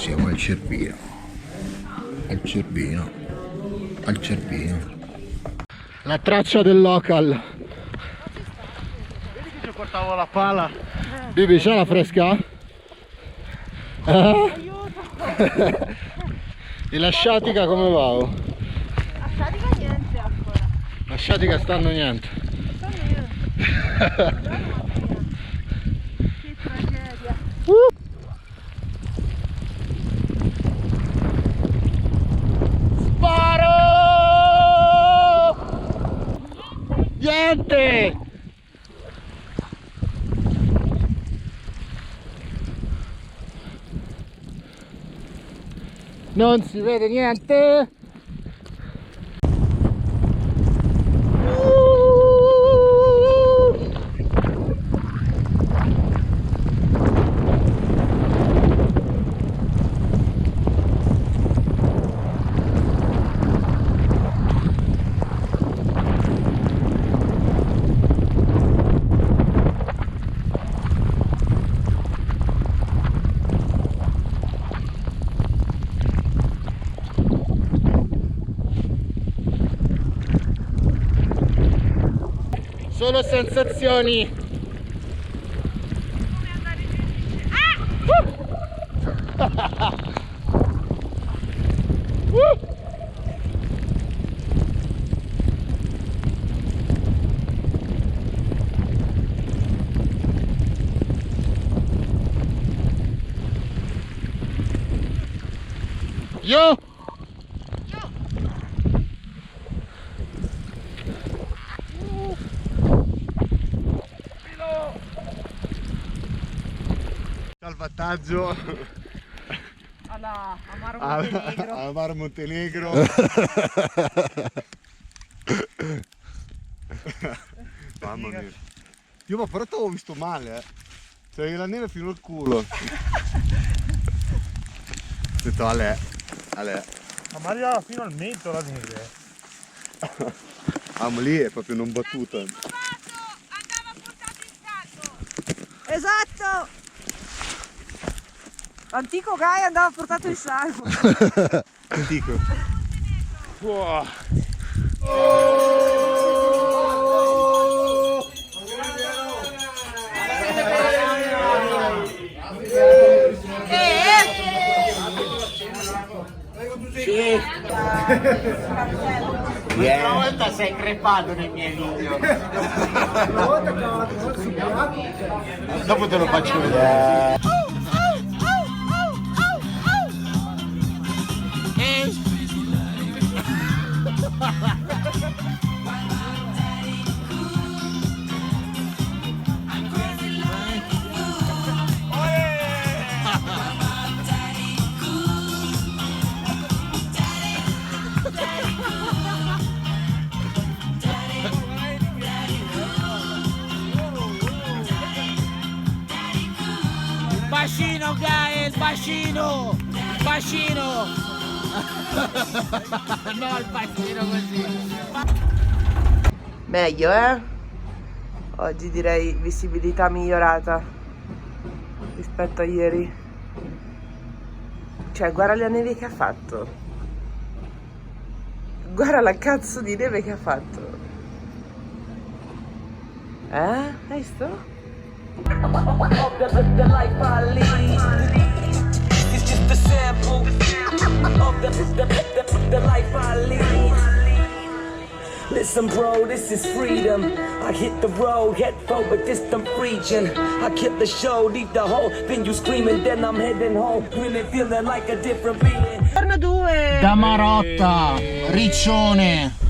Siamo al Cervino, al Cervino, al Cervino. La traccia del local. Vedi che ci portavo la pala? Bibi, c'è la fresca? E la sciatica come va? La sciatica niente ancora. La sciatica stanno niente. Che tragedia. Sparo! Niente! Non si vede niente! Solo sensazioni. Io salvataggio Alla Amaro Montenegro. Amaro Montenegro. Mamma mia. Io ma però t'avevo visto male, Cioè la neve fino al culo. Ho detto Ale. Ma arrivava fino al mento la neve. Ah, ma lì è proprio non battuta. Andava portato in salvo. Esatto. L'antico Gaia andava portato in salvo. Antico. Wow. sì. Una volta sei crepato nei miei video. Dopo te lo faccio vedere. Bacino guys, bacino! Bacino! No, il bacino così! Meglio, Oggi direi visibilità migliorata rispetto a ieri. Cioè, guarda la neve che ha fatto. Guarda la cazzo di neve che ha fatto. Hai visto? The life I lead. It's just a sample of the life I lead. Listen, bro, this is freedom. I hit the road, head for a distant region. I kill the show, leave the whole venue screaming, then I'm heading home, really feeling like a different being. Giorno 2. Da Marotta, Riccione.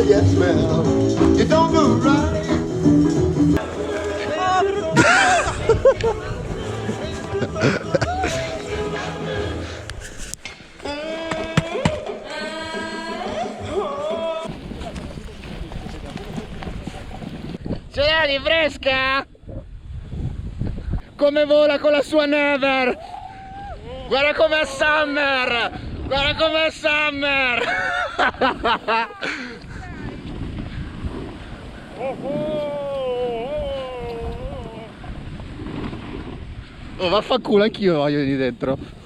Yes, ma'am. You don't do right. Ce l'ha di fresca? Come vola con la sua never? Guarda com'è Summer! Guarda com'è Summer! Oh, vaffanculo, anch'io voglio di dentro.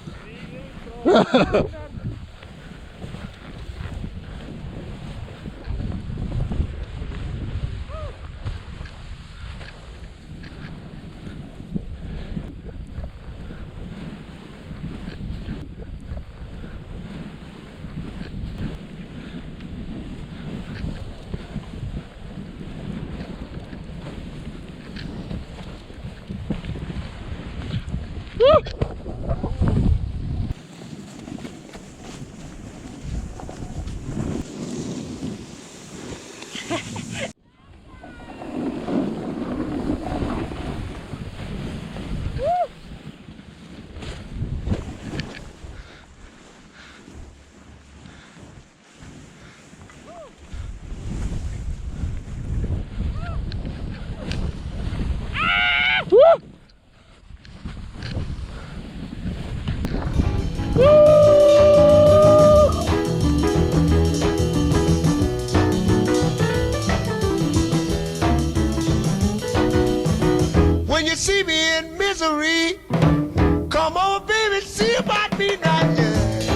When you see me in misery, come on, baby, see about me now, yeah.